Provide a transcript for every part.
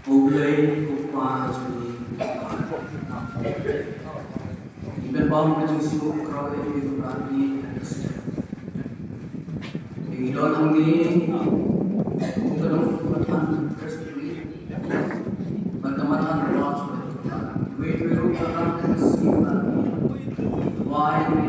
Oblay Upma Juni Iban Bang Majusu Krawe Yudhani Ingidon Angni Mungkinum Matan Terstri Bertematan Roch Wait Wiru Akan Kesimpan Why We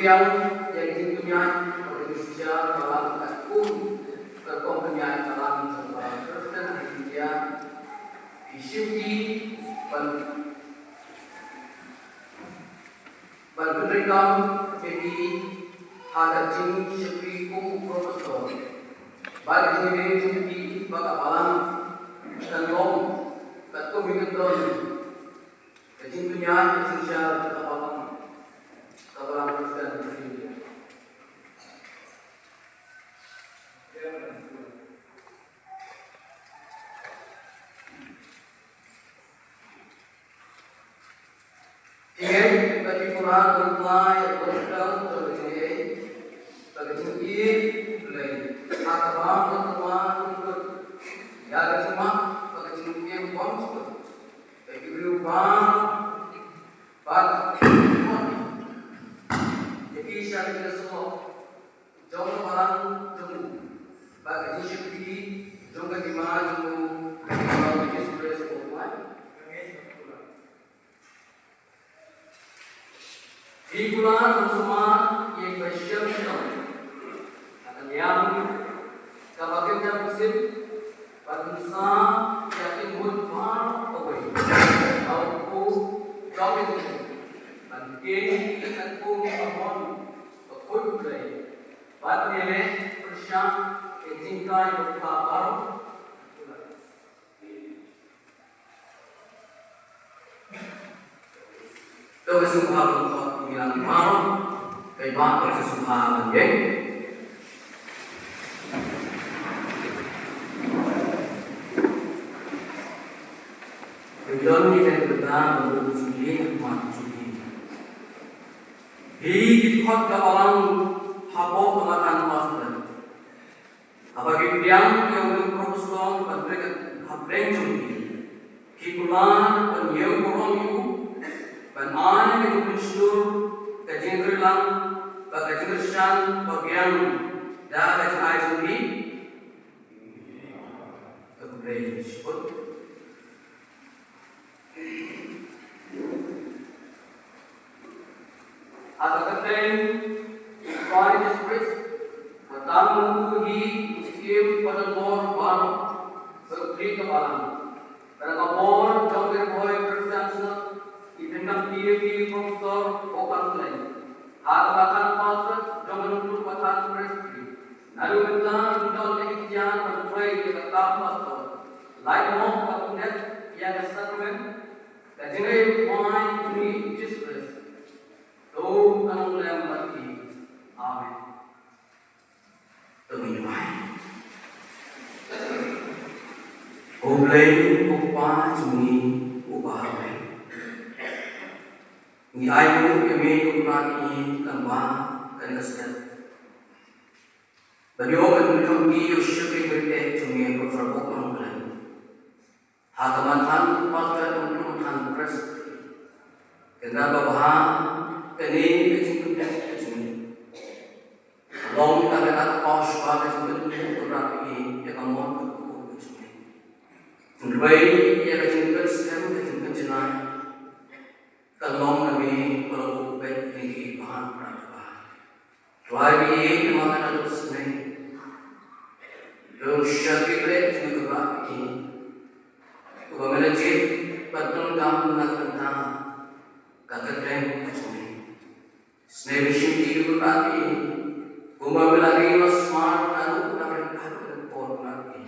yang tentunya Indonesia dalam takun berkompromi dalam sebuah Kristen Indonesia disyuki berberikan jadi ada jin syuki profesor bagi ini syuki bakalan dan long takun minum tentunya Indonesia dalam Kristen Indonesia. Ingin bagi Quran berfly bersedang terjadi bagi sendiri mulai akabang berteman untuk ya cuma bagi sendiri bangsa bagi berubah bagi jadi syarikat semua jangan barang temu bagi syukur jangan dimaju bagi Yesus Tuhan. Di bulan bersama yang bersyukur akan yang kebahagiaan musim bangsa yakin mudmar away aku jauh bangkit kita pun mohon berkuat batnya persyang kecintai berkabar Doa Subhanahu yang malam baik Subhanahu ya. Beliau ini saya berkata bersujud mati sujud. Hidup kawalan habok kemakan pasal. Apabila yang berprofesional berdekat habreng sujud. Kikulan penyau korong itu Banana yang bersyukur kajian kerlang, kajian kersan, bagian dah kajian air sendiri, kemudian syukur. Atau kemudian Tuhan Yesus bertamu di musim pada bor baru berberi kebalan. Pada bor jauh berboy bersantai. Idendam PhD profesor okan lain. Harapan pasal jangan untuk pasal presiden. Lalu kita undang legislasi berfai tetap pasal. Lain mau kabinet yang settlement. Kajian mai ini Jesus. Tuh kamu lembati. Amin. Tuh mai. Oblay upah suni upah. Ni ayu kami kumani lambang dan kesehatan. Beliau menunjukkan syukur berkat cumi berfirman Tuhan. Hakaman pasal untuk Tuhan Kristus. Kenapa bahwa ini kecintaan cumi. Long kita berkata pas pada cumi berapi yang kamu untuk cumi. Mulai ia kecintaan sekarang kecintaan jenah. Kalau kami perlu baik ini bahan peradaban. Lagi makan ada senang. Terus syakir juga berapi. Ubah melejit betul dalam nakal kata dan kacung. Senang syukur berapi. Ubah melagi smart lalu dapat ada port berapi.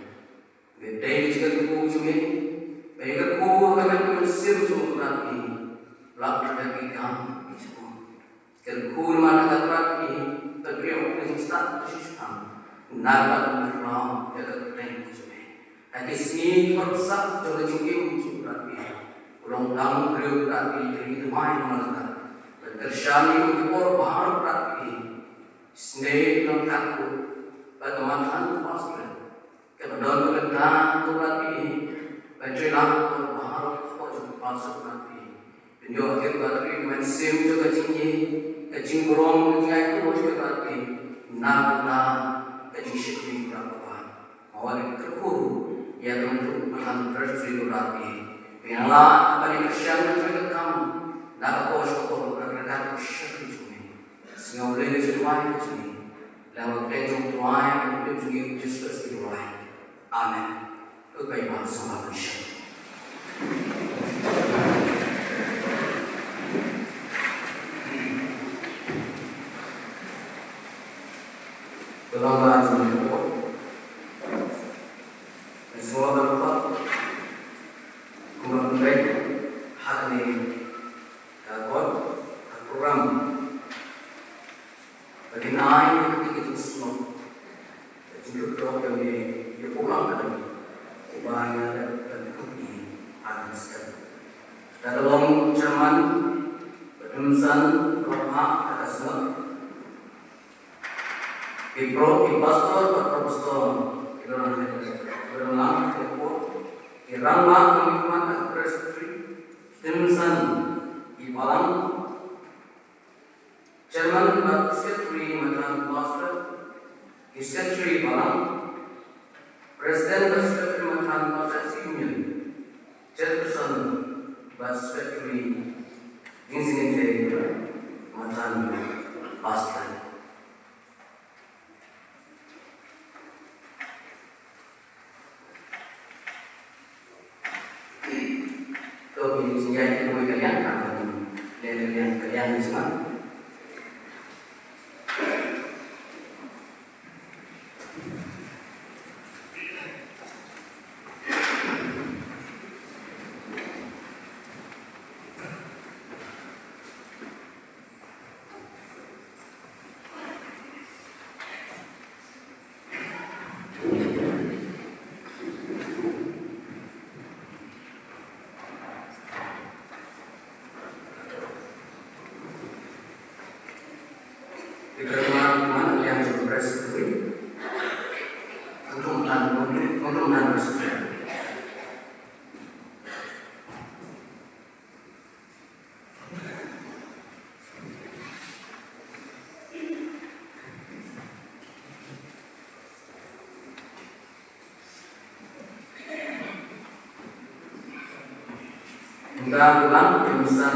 Bedai juga kubu cumi. Baik kubu kami mesir cumi berapi. Lalu dari kami semua. Kerjaan mana dapat ini terbiar oleh Ustaz Syisham. Nalar berlalu jaga keren semua. Tapi sini korsak jaga jingkir muncul ini. Ulang tahun beliau ini jadi main malah. Berkerjaan itu bahar ini. Seni lengkap bagaimana pasal. Kemudian kemudian ini berjalan bahar pasal ini. Yo akhir bateri mensim juga tinggi, kecing burung menjadi kuat berarti nak kecing syukur berapa? Awal terkuru, ya tentu akan terjadi berarti. Biarlah apa yang kerjaan mereka kamu, nak kau syukur berkat syukur cumi. Singapore boleh sesuai macam ni. Lewat pelajar tuai, hidup juga just seperti tuai. Amin. Kekaitan sama Kristus. Berlangganan semua. Semua berapa? Kemudian hak ni dapat program. Bagi naik ketika itu semua. Jadi program ini program kami. Banyak dan kundi akan sekali. Dalam zaman penulisan rohak kata semua. Pastor atau pastor berulang dirangka mengikuti presentasi penulisan di malam Chairman Secretary Madam Pastor Secretary malam President Secretary Madam Pastor Union Chairperson Secretary Insinyur Madam Pastor. Ini senjata yang kalian akan dan kalian semua. Teman-teman yang berprestasi untuk menangani sesuatu. Hingga pulang penulisan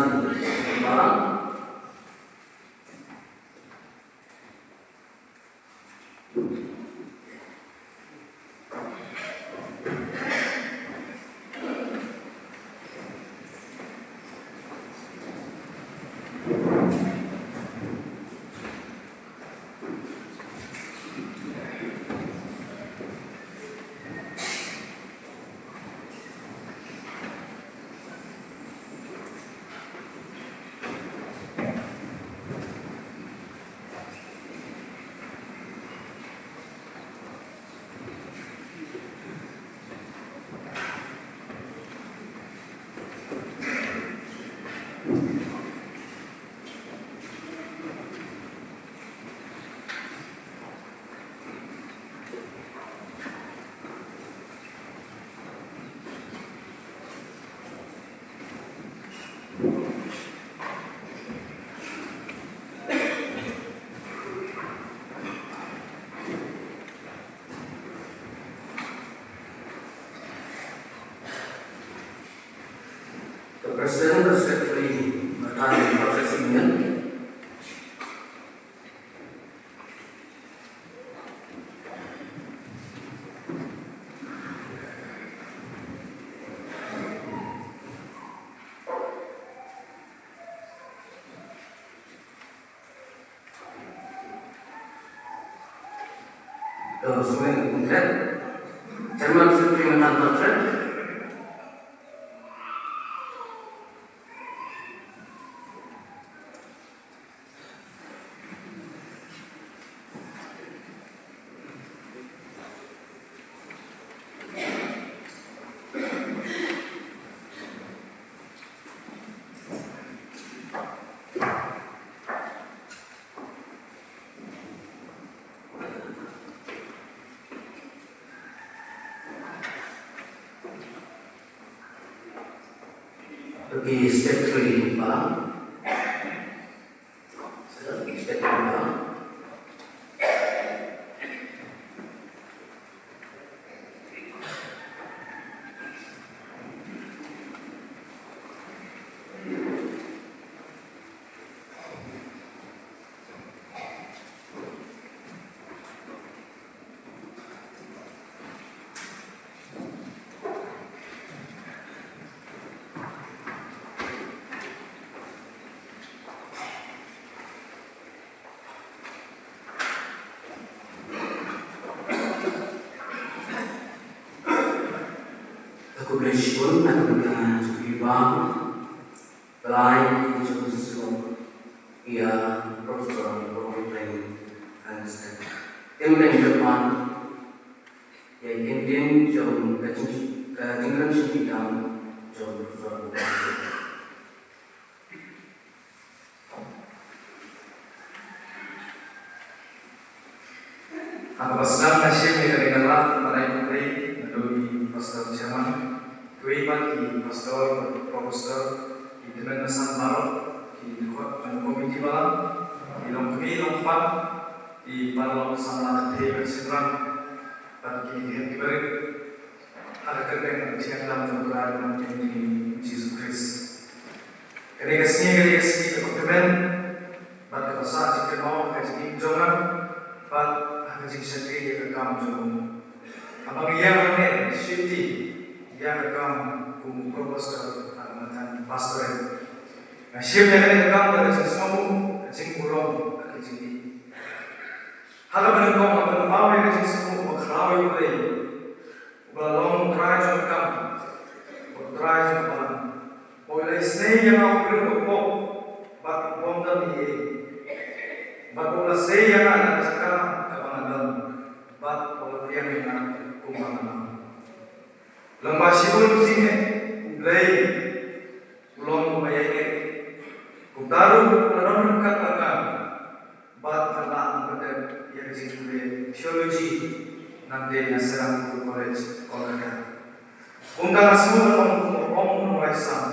malam. Presiden Secretary Madam Pastor Union Chairman Secretary Madam Pastor pergi Secretary malam. Secretary malam. Aku bersyukur aku dengan Bang Belai Jom Sesuatu ia Profesor Problem Understand Tim dan depan yang tim Jom Kajingkan Syedidam Jom Profesor Aku pasal nasib ni dari dalam mana putri melalui pastor Jerman, kui bagi pastor profesor di dalam nasan baru di komiti baru di dalam kami lompat di baru sama nanti berseberang bagi di beri ada kerja yang dalam tempat dalam ini Yesus Kristus. Kerja kesini dokumen bagi pasal jika mau kerja jangan bagi Jika sekali rekam jom, abang ia mana syuti ia rekam kum profesor alamatan pastor. Nasib yang rekam dari sesuatu jing burung jing di. Hal berengkau apa bawa yang jing semua berkelawi boleh, belum try jom rekam, try jom balang. Boleh seni yang aku berengkau, bak bom dah ni, bak bola seni yang ada sekarang. Bat pengertian yang kumpulan. Lembah sibul sini, ulai, ulong bayai, kutaru lalu dekat bagan. Bat malam pada yang disebut teologi nanti nasrani college kolkata. Undang semua orang mengaisam,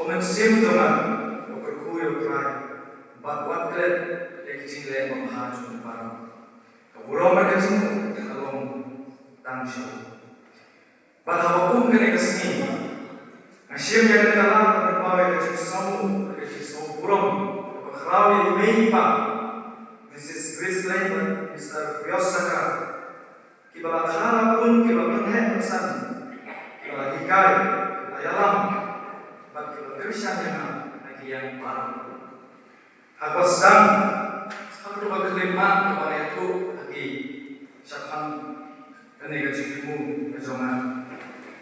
orang simptoman, orang kuyu kerai, bat waktu yang disini menghajur barang. Ulang berkecing, kalau tangsu. Pada waktu kena kesini, nasib yang dalam berbagai kecing semua ulang. Berkelawi meipa, Mrs. Grace Lehman, Mr. Biosaka, kibala khala pun kibala penhen pesan, kibala hikai, kibala yalam, bagi kibala Kristen yang baru. Aku sedang, aku berkelima kepada itu. Siapkan ini kejimu kejongan.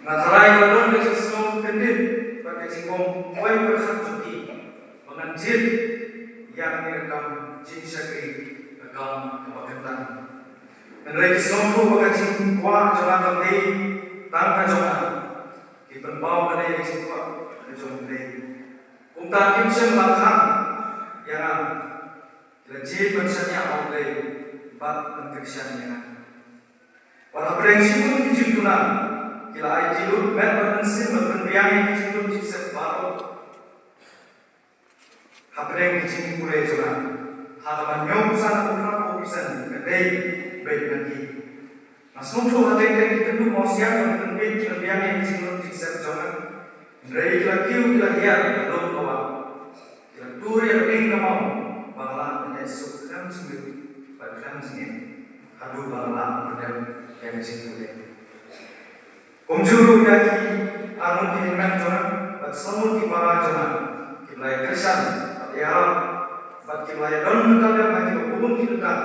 Natarai balon kejisong kendit bagi jingkong koi berkat juti menganjir yang direkam jin syakri rekam kebaketan. Menerai kisong tu bagi jing kuah jongan kamdi tanpa jongan dipenbau pada yang jing kuah kejongan kamdi. Unta kimsem lakhan yang lejit bersanya oleh bat penterisannya. Walau prinsip itu juga, kila itu berbensin berbenbiang itu juga baru. Hapreng itu boleh juga. Halaman nyusan ukra kopisan kedai baik nanti. Masuk tu hati kita tu mau siap berbenbiang itu juga jangan. Dari kila kiu kila hiar belum bawa. Kila turi yang tinggal mau bakalan menjadi sukan sendiri, bagian sendiri. Aduh bakalan berdem yang disini. Kumjuru yaki anu kihiman jonan, bat semut kibara jonan, kiblai kersan, bat yaram, bat kiblai don bekal yang bagi kubun kilukan.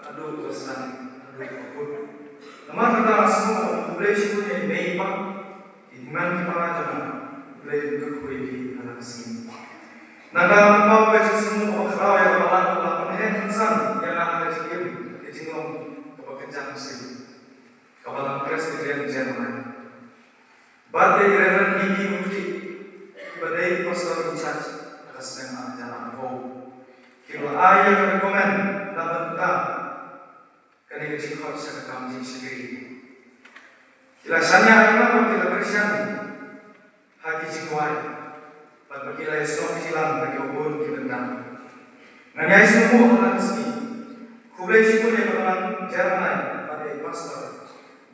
Aduh kesan, aduh kubun. Nama kita semua boleh sibuknya meipa, kihiman kibara jonan, boleh berkui di anak sini. Nada mau baca semua kerau yang malam lapan hensan yang ada cium kecingong kepekerjaan sih. Kawalan Presbyterian Jerman. Bate Reverend Diki Mufti, badai pastor in charge atas nama jalan Ho. Kilo ayah rekomen dapat tak kena kecikot sa kamji sendiri. Kilasannya apa kila Kristen hati jiwai. Pada kila esok silam bagi ubun kibentang. Nganyai semua orang resmi. Kublai sipun yang orang Jerman pada pastor.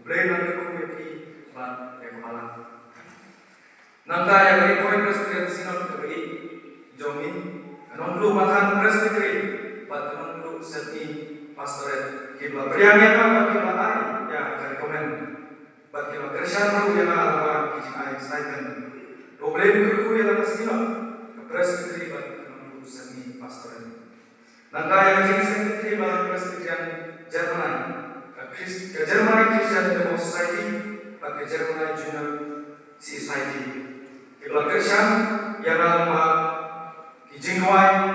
Boleh nanti komiti bat yang malam. Nangka yang rekomen presbyterian sinod kebagi jomin. Anon lu makan presbyterian bat anon lu seti pastoret kibla priangnya bat kibla ai ya rekomen bat kibla kersan lu yang ala kijing ai stipend. Boleh berku yang atas sinod ke presbyterian bat anon lu seti pastoret. Nangka yang jadi sekretari bat presbyterian Jerman. Ke Jerman Christian Democracy Society, ke Jerman Junior Christian yang lemah kijing wai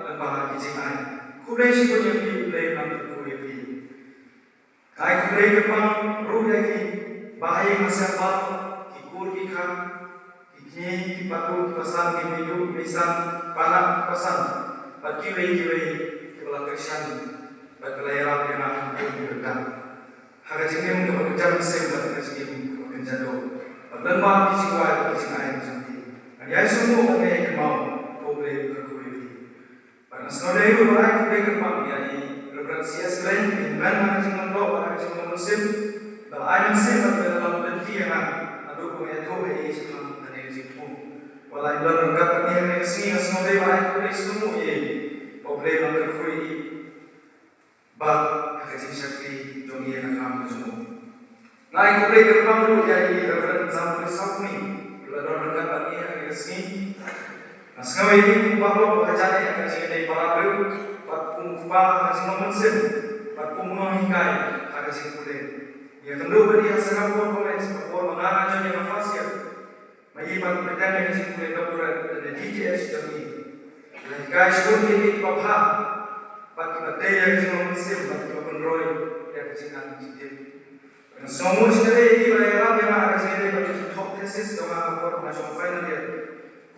lemah kijing ai kulai si punya kulai nam kulai pi kai kulai kepang ruh ki bahaya masa apa kikur kikah kini kipatu pesan kipidu misan panak pesan kiwei kepala Christian berkelayar yang akan berdekat harga jengking untuk bekerja mesin berdekat jengking bekerja do lemah kijing wai kijing ai jengking ya semua orang yang mau boleh berkulit. Pada sekolah itu orang boleh kerpang jadi referensi selain dengan macam mana macam musim. Kalau ada musim dalam benci yang ada punya tu ini semua ada di situ. Walau dalam rangka ini sini sekolah orang boleh semua ye boleh berkulit. Bab haji sakti dunia yang kami semua. Naik boleh kerpang dulu jadi referensi sampai sabni. Dalam rangka ini ada sini. Sekarang ini bahwa bacaan yang kaji dari para guru, pengubah kaji memensin, pengubah hinggai kaji kulit. Yang tentu beri hasil pun komen seperti mengarah jadi nafasnya. Mengibat berikan yang kaji kulit dokuran dan DJS jadi. Hinggai sebelum ini dipaham, bagi batai yang kaji memensin, bagi penroy yang kaji nanti. Semua sekali ini berharap yang kaji ini bagi top tesis dengan akor nasional final dia.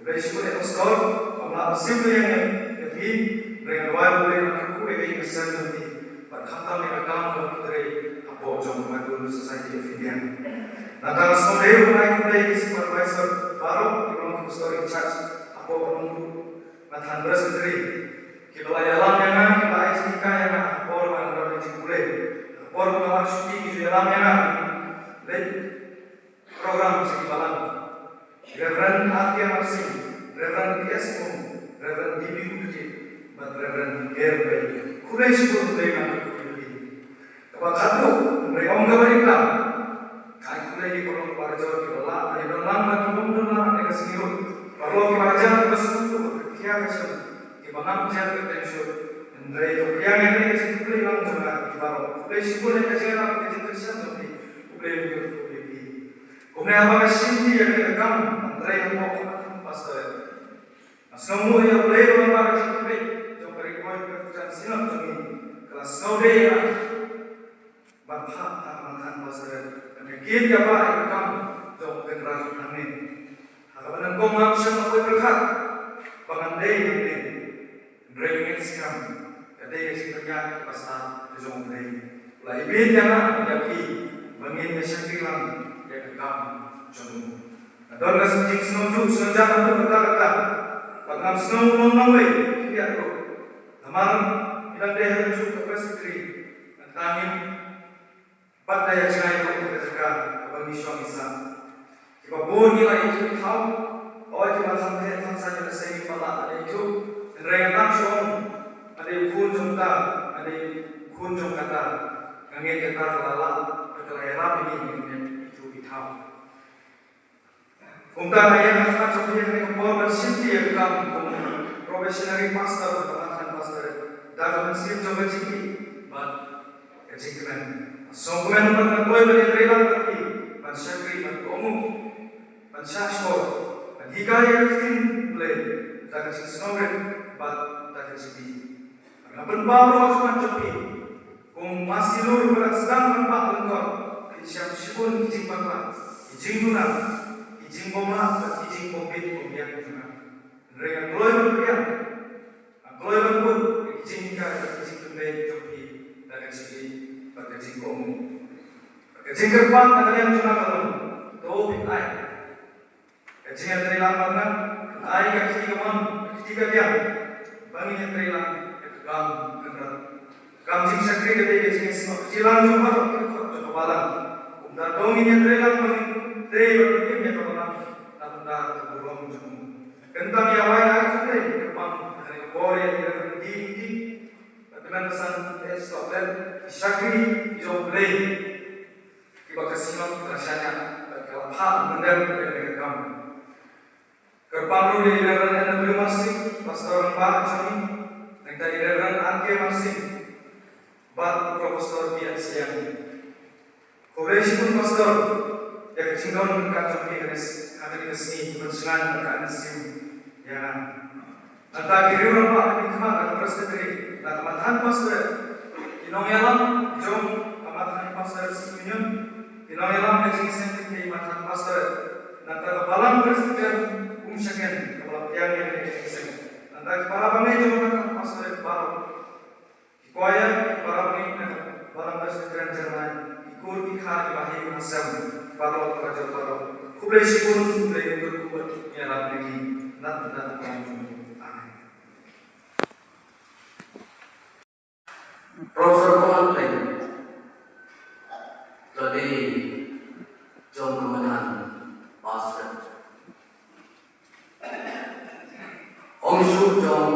Berisiku yang besar, Allah simple yang jadi mereka boleh mengaku lebih besar nanti. Berkata mereka kamu dari apa jom mengaku society of India. Nah kalau sekolah mulai mulai supervisor baru di bawah pastor in charge apa penunggu matan beras sendiri. Kita layalan yang kita istika yang apa orang orang yang boleh apa orang suci di dalam yang dan program sekibalan. Reverend Atia Marsin, Reverend P.S. Mung, Reverend D.B. Kuduji, dan Reverend Gerber. Kulai sebut dengan Kuduji. Kapag mereka mereka, kai kulai di kolong parjor di bawah, ada dalam bagi pembenar mereka sendiri. Kalau kita ajar terus untuk kerja macam, kita mengajar ketension, dan mereka yang mereka sendiri langsung di bawah. Kulai sebut mereka jangan kerja kerja seperti kulai Kuduji. Kemudian apa sih yang direkam antara yang mau pastor. Semua yang boleh membaca kitab, jom berikut perkataan silam kami kelas saudara bapak amalan pastor. Demikian apa yang kamu jom generasi kami. Harapan kau manusia mau berkat pangandai kami beringat sekam. Kedai sekitarnya pastor jom beri. Lain jangan menjadi mengingat sekirang kamu jodoh. Adorga sejik senuju senjata itu berkata, pagam senuju menawai tidak roh. Namar tidak daya menuju ke presbiteri dan kami pada yang sengaja untuk berjaga bagi suami sah. Jika pun nilai itu tahu, awak kita sampai saja bersama pada ada itu dan rengatang suam ada kunjung tak ada kunjung kata ngangin kata kelala kekelahiran ini Untuk ayah akan seperti yang korban sinti yang kamu profesional pastor atau pastor dalam mesin coba ciki, but kecingan. So kemudian berkata beri terima kasih, mensyakri, mengomu, mensyashkor, menghikayat tim boleh tak kasih snowren, but tak kasih. Karena penbaru akan cepi, masih lur berasal menbak lengkap, siap sibun kijing bakla, kijing lunak. Kijing bomla, kijing kompet, kompian juga. Mereka keluar berperiang, keluar berpun, kijing kaya, kijing kembali, joki, dan kijing pada kijing komu. Kijing kerpang ada yang cuma kalau topi ay. Kijing yang terilang mana, ay kijing kemam, kijing kaya, bangin yang terilang, kam kendal. Kam kijing sakri kaya kijing semua kecilan cuma kalau balang. Dan dongin yang terilang bangin. Dari berbagai macam tanda terburung jemu. Kentang yang lain ada kepang dari Korea tidak berhenti. Dengan pesan Estofel, Syakri, Joblay. Tiba kesimang rasanya kelapaan benar dari kamu. Kepang dari Reverend Andrew Masih, Pastor Mbak Joni, dan dari Reverend Anke Masih, Bat Profesor Bian Siang. Koreksi pun Pastor. ya kecintawan berkat kenes kami kesini bersenang berkat nesim ya nanti kiri orang pak kami kemana kami bersedih nanti kematahan pastor inong yalam jom kematahan pastor semuanya inong yalam kecing sendiri kematahan pastor nanti kebalam bersedih umsyaken kepala tiang yang kecing nanti kepala kami jom kematahan pastor baru kikuaya kepala kami balam bersedih Jerman ikut ikhar ibahi masam baru kerja baru kublai sikun kublai berkuat nyala lagi nanti amin. Profesor Komandan jadi jom kemenangan pastor Om Shu jom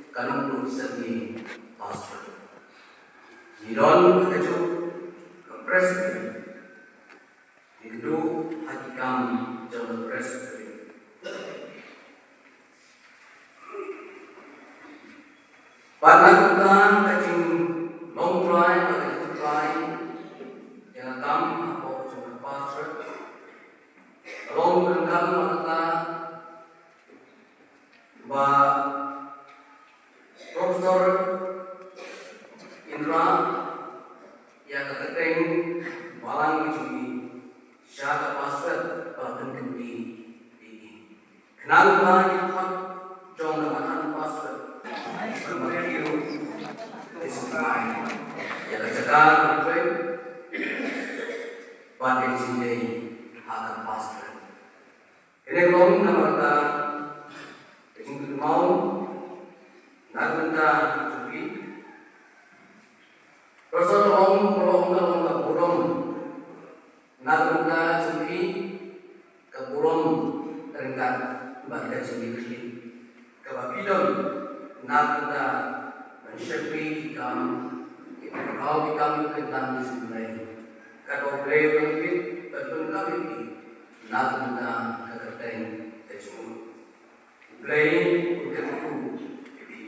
kanung tu segi pastor Jiron keju presbytery itu hakikam jom presbytery Panakutang kacing long try atau try yang tam apa jom pastor long renggang mata ba Profesor Indra yang ketekeng walang dijungi syaka paswet bahkan kemudian di kenapa kita jom namatan paswet bermakiru disemai ya kejagaan berkait pada jindai akan paswet ini long namata kejing mau naganta jugi Profesor Om Polong Burung Nagunda Jumpi Keburung Ringkat Baga Jumpi Kebabidon Nagunda Mensyekri Hikam Kau Hikam Kentang di sebelah Kau Beliau Kempit Bertun Kabiti Nagunda Kekerteng Tejumur Beliau Kekerku Di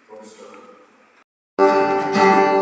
Profesor Kita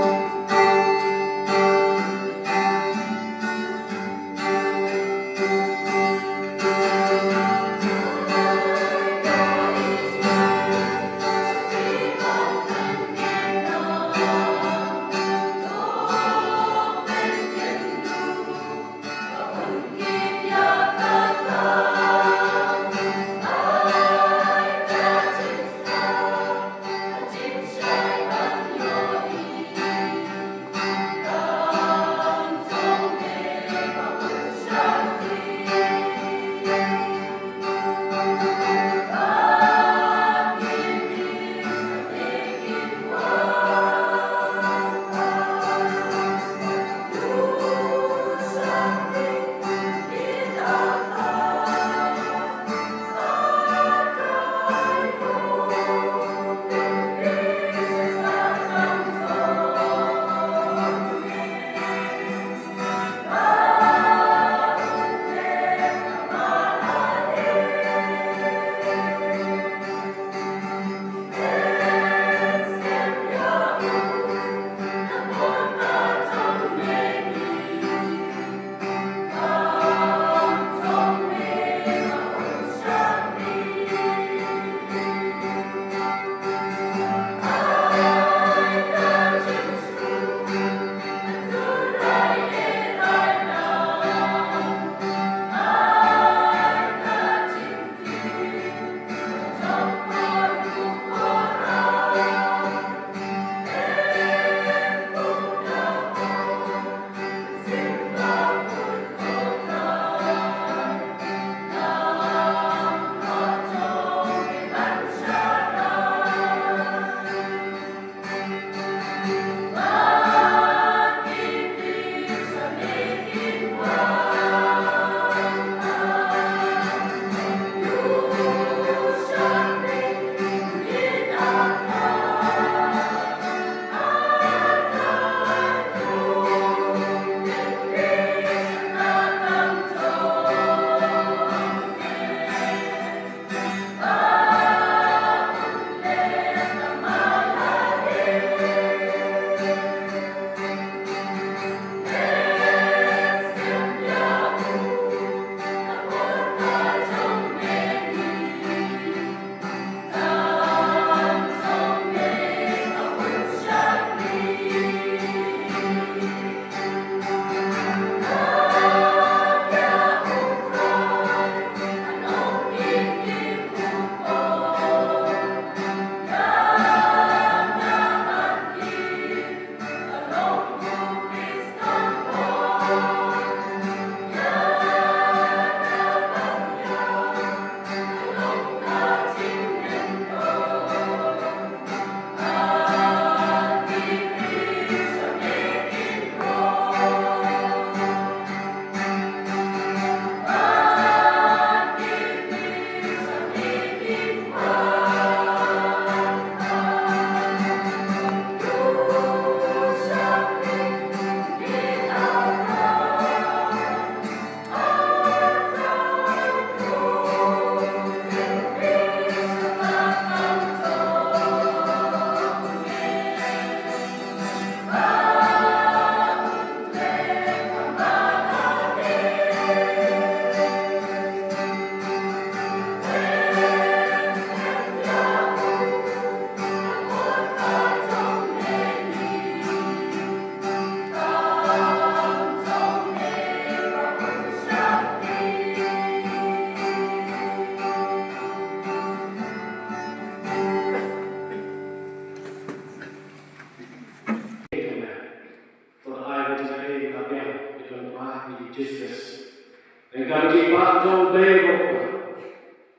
jauh dari bapa,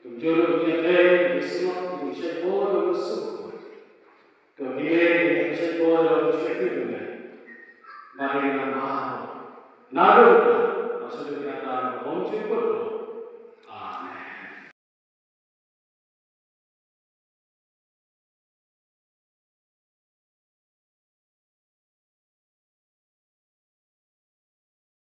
tujuh dia dari semua bisa bodoh semua, kemudian bisa bodoh sekitarnya, bagi nama naruh, maksudnya kata orang cukup.